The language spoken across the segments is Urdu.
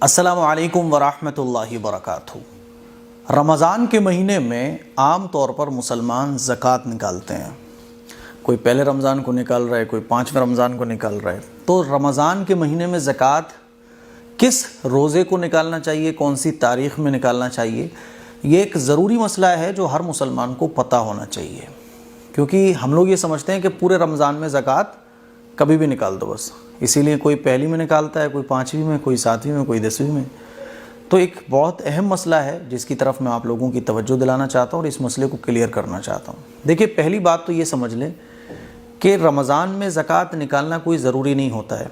السلام علیکم ورحمۃ اللہ وبرکاتہ۔ رمضان کے مہینے میں عام طور پر مسلمان زکوٰۃ نکالتے ہیں۔ کوئی پہلے رمضان کو نکال رہا ہے، کوئی 5ویں رمضان کو نکال رہا ہے۔ تو رمضان کے مہینے میں زکوٰۃ کس روزے کو نکالنا چاہیے، کون سی تاریخ میں نکالنا چاہیے، یہ ایک ضروری مسئلہ ہے جو ہر مسلمان کو پتہ ہونا چاہیے، کیونکہ ہم لوگ یہ سمجھتے ہیں کہ پورے رمضان میں زکوٰۃ کبھی بھی نکال دو بس، اسی لیے کوئی پہلی میں نکالتا ہے، کوئی 5ویں میں، کوئی 7ویں میں، کوئی 10ویں میں۔ تو ایک بہت اہم مسئلہ ہے جس کی طرف میں آپ لوگوں کی توجہ دلانا چاہتا ہوں اور اس مسئلے کو کلیئر کرنا چاہتا ہوں۔ دیکھیے، پہلی بات تو یہ سمجھ لیں کہ رمضان میں زکوٰۃ نکالنا کوئی ضروری نہیں ہوتا ہے۔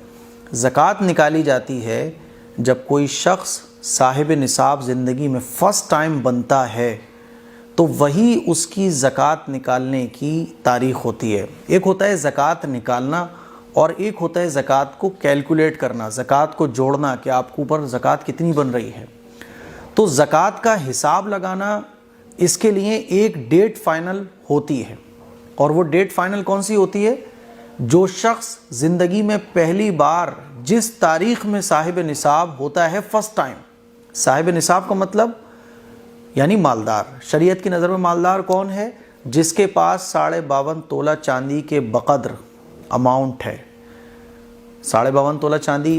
زکوٰۃ نکالی جاتی ہے جب کوئی شخص صاحب نصاب زندگی میں فرسٹ ٹائم بنتا ہے تو وہی اس کی زکوٰۃ نکالنے کی تاریخ ہوتی ہے۔ ایک ہوتا ہے زکوٰۃ نکالنا اور ایک ہوتا ہے زکوٰۃ کو کیلکولیٹ کرنا، زکوٰۃ کو جوڑنا کہ آپ کے اوپر زکوٰۃ کتنی بن رہی ہے۔ تو زکوٰۃ کا حساب لگانا، اس کے لیے ایک ڈیٹ فائنل ہوتی ہے، اور وہ ڈیٹ فائنل کون سی ہوتی ہے؟ جو شخص زندگی میں پہلی بار جس تاریخ میں صاحب نصاب ہوتا ہے، فرسٹ ٹائم۔ صاحب نصاب کا مطلب یعنی مالدار۔ شریعت کی نظر میں مالدار کون ہے؟ جس کے پاس 52.5 تولہ چاندی کے بقدر اماؤنٹ ہے۔ 52.5 تولہ چاندی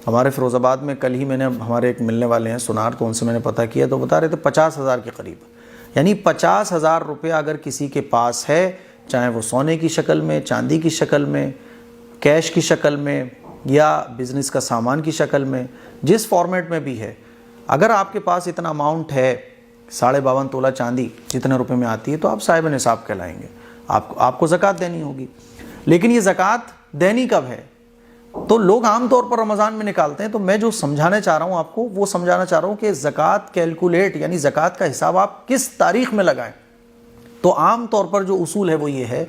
ہمارے فیروز آباد میں، کل ہی میں نے ہمارے ایک ملنے والے ہیں سنار، تو ان سے میں نے پتہ کیا تو بتا رہے تھے 50,000 کے قریب، یعنی 50,000 روپے اگر کسی کے پاس ہے، چاہے وہ سونے کی شکل میں، چاندی کی شکل میں، کیش کی شکل میں، یا بزنس کا سامان کی شکل میں، جس فارمیٹ میں بھی ہے، اگر آپ کے پاس اتنا اماؤنٹ ہے، 52.5 تولہ چاندی جتنے روپے میں آتی ہے، تو آپ صاحب نصاب کہلائیں گے، آپ کو زکوٰۃ دینی ہوگی۔ لیکن یہ زکوٰۃ دینی کب ہے؟ تو لوگ عام طور پر رمضان میں نکالتے ہیں۔ تو میں جو سمجھانا چاہ رہا ہوں آپ کو، وہ سمجھانا چاہ رہا ہوں کہ زکوٰۃ کیلکولیٹ یعنی زکوٰۃ کا حساب آپ کس تاریخ میں لگائیں۔ تو عام طور پر جو اصول ہے وہ یہ ہے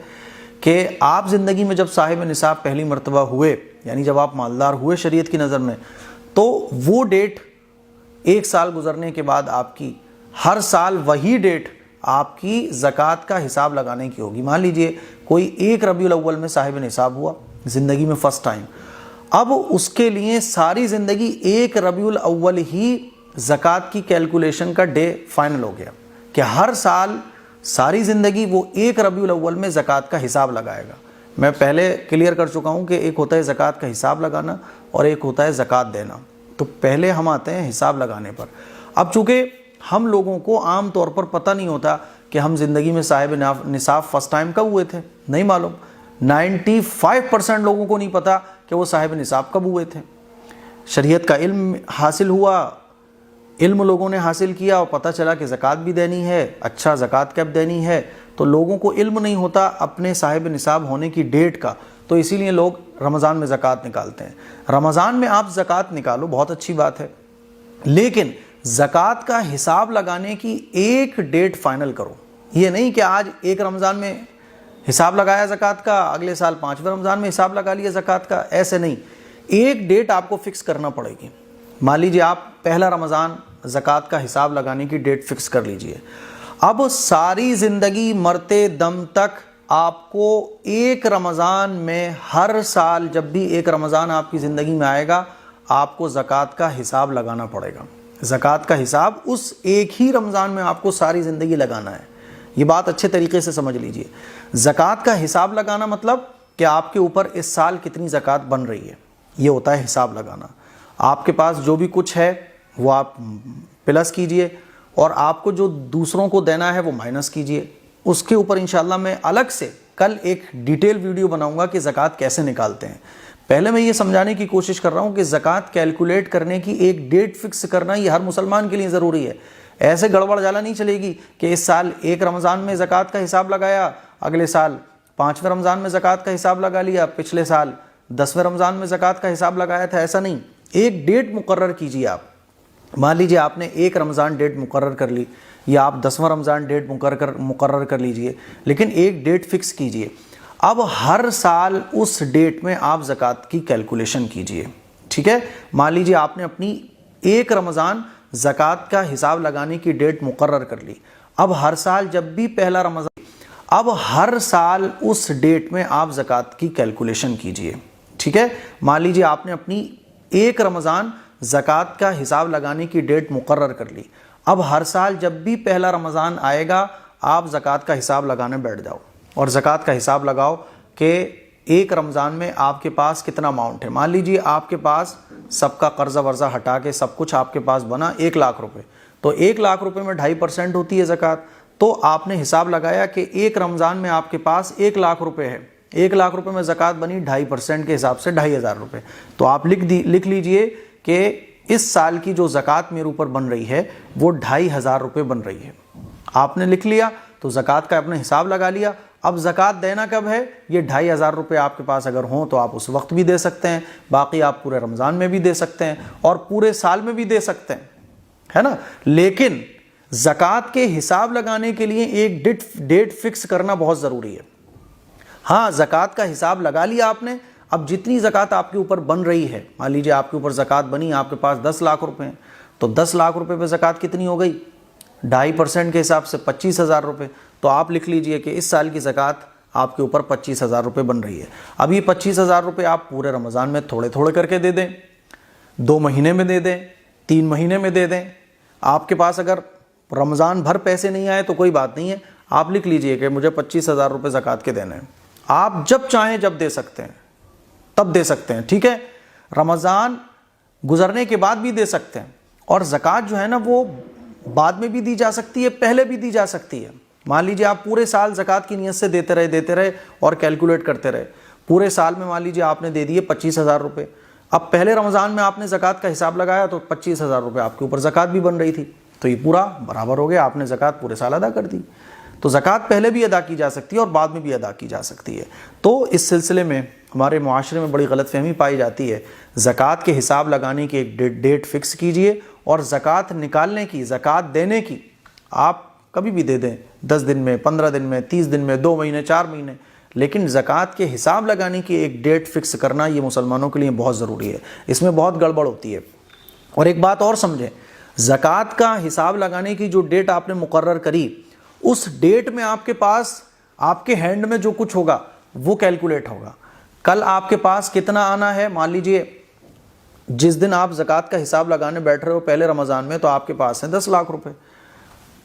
کہ آپ زندگی میں جب صاحب نصاب پہلی مرتبہ ہوئے، یعنی جب آپ مالدار ہوئے شریعت کی نظر میں، تو وہ ڈیٹ 1 سال گزرنے کے بعد آپ کی ہر سال وہی ڈیٹ آپ کی زکوٰۃ کا حساب لگانے کی ہوگی۔ مان لیجئے کوئی 1 ربیع الاول میں صاحب نصاب ہوا زندگی میں فرسٹ ٹائم، اب اس کے لیے ساری زندگی 1 ربیع الاول ہی زکوٰۃ کی کیلکولیشن کا ڈے فائنل ہو گیا کہ ہر سال ساری زندگی وہ 1 ربیع الاول میں زکوٰۃ کا حساب لگائے گا۔ میں پہلے کلیئر کر چکا ہوں کہ ایک ہوتا ہے زکوٰۃ کا حساب لگانا اور ایک ہوتا ہے زکوٰۃ دینا۔ تو پہلے ہم آتے ہیں حساب لگانے پر۔ اب چونکہ ہم لوگوں کو عام طور پر پتہ نہیں ہوتا کہ ہم زندگی میں صاحب نصاب فرسٹ ٹائم کب ہوئے تھے، نہیں معلوم۔ 95% لوگوں کو نہیں پتا کہ وہ صاحب نصاب کب ہوئے تھے۔ شریعت کا علم حاصل ہوا، علم لوگوں نے حاصل کیا اور پتہ چلا کہ زکوٰۃ بھی دینی ہے۔ اچھا، زکوٰۃ کب دینی ہے؟ تو لوگوں کو علم نہیں ہوتا اپنے صاحب نصاب ہونے کی ڈیٹ کا، تو اسی لیے لوگ رمضان میں زکوٰۃ نکالتے ہیں۔ رمضان میں آپ زکوٰۃ نکالو، بہت اچھی بات ہے، لیکن زکوٰۃ کا حساب لگانے کی ایک ڈیٹ فائنل کرو۔ یہ نہیں کہ آج 1 رمضان میں حساب لگایا زکوٰۃ کا، اگلے سال 5ویں رمضان میں حساب لگا لیا زکوٰۃ کا، ایسے نہیں۔ ایک ڈیٹ آپ کو فکس کرنا پڑے گی۔ مان لیجیے آپ پہلا رمضان زکوٰۃ کا حساب لگانے کی ڈیٹ فکس کر لیجئے۔ اب ساری زندگی مرتے دم تک آپ کو 1 رمضان میں، ہر سال جب بھی 1 رمضان آپ کی زندگی میں آئے گا، آپ کو زکوٰۃ کا حساب لگانا پڑے گا۔ زکوٰۃ کا حساب اس ایک ہی رمضان میں آپ کو ساری زندگی لگانا ہے۔ یہ بات اچھے طریقے سے سمجھ لیجئے۔ زکوٰۃ کا حساب لگانا مطلب کہ آپ کے اوپر اس سال کتنی زکوٰۃ بن رہی ہے، یہ ہوتا ہے حساب لگانا۔ آپ کے پاس جو بھی کچھ ہے وہ آپ پلس کیجئے، اور آپ کو جو دوسروں کو دینا ہے وہ مائنس کیجئے۔ اس کے اوپر انشاءاللہ میں الگ سے کل ایک ڈیٹیل ویڈیو بناؤں گا کہ زکوٰۃ کیسے نکالتے ہیں۔ پہلے میں یہ سمجھانے کی کوشش کر رہا ہوں کہ زکوٰۃ کیلکولیٹ کرنے کی ایک ڈیٹ فکس کرنا یہ ہر مسلمان کے لیے ضروری ہے۔ ایسے گڑبڑ جالا نہیں چلے گی کہ اس سال 1 رمضان میں زکوٰۃ کا حساب لگایا، اگلے سال 5ویں رمضان میں زکوٰۃ کا حساب لگا لیا، پچھلے سال 10ویں رمضان میں زکوٰۃ کا حساب لگایا تھا، ایسا نہیں۔ ایک ڈیٹ مقرر کیجیے آپ۔ مان لیجیے آپ نے 1 رمضان ڈیٹ مقرر کر لی، یا آپ 10واں رمضان ڈیٹ مقرر کر لیجئے، لیکن ایک ڈیٹ فکس کیجئے۔ اب ہر سال اس ڈیٹ میں آپ زکوٰۃ کی کیلکولیشن کیجئے، ٹھیک ہے؟ مان لیجئے آپ نے اپنی 1 رمضان زکوٰۃ کا حساب لگانے کی ڈیٹ مقرر کر لی۔ اب ہر سال جب بھی پہلا رمضان، اب ہر سال اس ڈیٹ میں آپ زکوٰۃ کی کیلکولیشن کیجئے، ٹھیک ہے؟ مان لیجئے آپ نے اپنی 1 رمضان زکوٰۃ کا حساب لگانے کی ڈیٹ مقرر کر لی. اب ہر سال جب بھی پہلا رمضان آئے گا آپ زکوٰۃ کا حساب لگانے بیٹھ جاؤ اور زکوٰۃ کا حساب لگاؤ کہ ایک رمضان میں آپ کے پاس کتنا اماؤنٹ ہے. مان لیجیے آپ کے پاس سب کا قرضہ ورزہ ہٹا کے سب کچھ آپ کے پاس بنا 1 لاکھ روپے, تو 1 لاکھ روپے میں 2.5% ہوتی ہے زکوٰۃ. تو آپ نے حساب لگایا کہ ایک رمضان میں آپ کے پاس 1 لاکھ روپے ہے, 1 لاکھ روپے میں زکوٰۃ بنی 2.5% کے حساب سے 2,500 روپے. تو آپ لکھ لیجئے کہ اس سال کی جو زکوٰۃ میرے اوپر بن رہی ہے وہ 2,500 روپے بن رہی ہے. آپ نے لکھ لیا تو زکوٰۃ کا اپنے حساب لگا لیا. اب زکوٰۃ دینا کب ہے؟ یہ 2,500 روپے آپ کے پاس اگر ہوں تو آپ اس وقت بھی دے سکتے ہیں, باقی آپ پورے رمضان میں بھی دے سکتے ہیں اور پورے سال میں بھی دے سکتے ہیں, ہے نا. لیکن زکوٰۃ کے حساب لگانے کے لیے ایک ڈیٹ فکس کرنا بہت ضروری ہے. ہاں زکوٰۃ کا حساب لگا لیا آپ نے. اب جتنی زکوٰۃ آپ کے اوپر بن رہی ہے, مان لیجیے آپ کے اوپر زکوٰۃ بنی, آپ کے پاس 10 لاکھ روپے ہیں, تو 10 لاکھ روپے پہ زکوٰۃ کتنی ہو گئی؟ 2.5% کے حساب سے 25,000 روپے. تو آپ لکھ لیجئے کہ اس سال کی زکوٰۃ آپ کے اوپر 25,000 روپے بن رہی ہے. اب یہ 25,000 روپے آپ پورے رمضان میں تھوڑے تھوڑے کر کے دے دیں, 2 مہینے میں دے دیں, 3 مہینے میں دے دیں. آپ کے پاس اگر رمضان بھر پیسے نہیں آئے تو کوئی بات نہیں ہے, آپ لکھ لیجئے کہ مجھے 25,000 روپے زکوٰۃ کے دینے ہیں. آپ جب چاہیں جب دے سکتے ہیں, تب دے سکتے ہیں, ٹھیک ہے. رمضان گزرنے کے بعد بھی دے سکتے ہیں. اور زکوٰۃ جو ہے نا وہ بعد میں بھی دی جا سکتی ہے, پہلے بھی دی جا سکتی ہے. مان لیجیے آپ پورے سال زکوٰۃ کی نیت سے دیتے رہے اور کیلکولیٹ کرتے رہے. پورے سال میں مان لیجیے آپ نے دے دیے 25,000 روپے. اب پہلے رمضان میں آپ نے زکوٰۃ کا حساب لگایا تو 25,000 روپے آپ کے اوپر زکوٰۃ بھی بن رہی تھی, تو یہ پورا برابر ہو گیا, آپ نے زکوٰۃ پورے سال ادا کر دی. تو زکوٰۃ پہلے بھی ادا کی جا سکتی ہے اور بعد میں بھی ادا کی جا سکتی ہے. تو اس سلسلے میں ہمارے معاشرے میں بڑی غلط فہمی پائی جاتی ہے. زکوٰۃ کے حساب لگانے کی ایک ڈیٹ فکس کیجئے اور زکوٰۃ نکالنے کی, زکوٰۃ دینے کی آپ کبھی بھی دے دیں, 10 دن میں, 15 دن میں, 30 دن میں, 2 مہینے, 4 مہینے. لیکن زکوٰۃ کے حساب لگانے کی ایک ڈیٹ فکس کرنا یہ مسلمانوں کے لیے بہت ضروری ہے. اس میں بہت گڑبڑ ہوتی ہے. اور ایک بات اور سمجھیں, زکوٰۃ کا حساب لگانے کی جو ڈیٹ آپ نے مقرر کری, اس ڈیٹ میں آپ کے پاس آپ کے ہینڈ میں جو کچھ ہوگا وہ کیلکولیٹ ہوگا. کل آپ کے پاس کتنا آنا ہے, مان لیجئے جس دن آپ زکوٰۃ کا حساب لگانے بیٹھ رہے ہو پہلے رمضان میں تو آپ کے پاس ہیں 10 لاکھ روپے.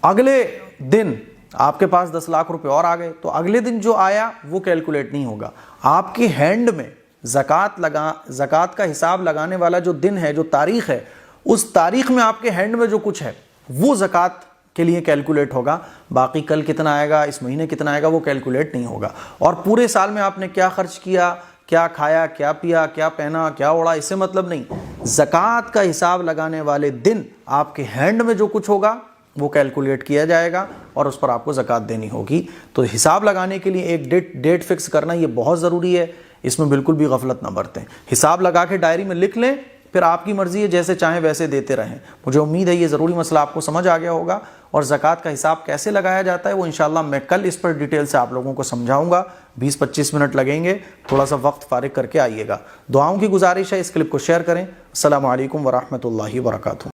اگلے دن آپ کے پاس 10 لاکھ روپے اور آ گئے, تو اگلے دن جو آیا وہ کیلکولیٹ نہیں ہوگا. آپ کے ہینڈ میں زکوٰۃ کا حساب لگانے والا جو دن ہے, جو تاریخ ہے, اس تاریخ میں آپ کے ہینڈ میں جو کچھ ہے وہ زکوٰۃ کے لیے کیلکولیٹ ہوگا. باقی کل کتنا آئے گا, اس مہینے کتنا آئے گا, وہ کیلکولیٹ نہیں ہوگا. اور پورے سال میں آپ نے کیا خرچ کیا, کیا کھایا, کیا پیا, کیا پہنا, کیا اوڑا, اس سے مطلب نہیں. زکوٰۃ کا حساب لگانے والے دن آپ کے ہینڈ میں جو کچھ ہوگا وہ کیلکولیٹ کیا جائے گا اور اس پر آپ کو زکوٰۃ دینی ہوگی. تو حساب لگانے کے لیے ایک ڈیٹ فکس کرنا یہ بہت ضروری ہے. اس میں بالکل بھی غفلت نہ برتیں. حساب لگا کے ڈائری میں لکھ لیں, پھر آپ کی مرضی ہے, جیسے چاہیں ویسے دیتے رہیں. مجھے امید ہے یہ ضروری مسئلہ آپ کو سمجھ آ گیا ہوگا. اور زکوٰۃ کا حساب کیسے لگایا جاتا ہے وہ انشاءاللہ میں کل اس پر ڈیٹیل سے آپ لوگوں کو سمجھاؤں گا. 20-25 منٹ لگیں گے, تھوڑا سا وقت فارغ کر کے آئیے گا. دعاؤں کی گزارش ہے, اس کلپ کو شیئر کریں. السلام علیکم ورحمۃ اللہ وبرکاتہ.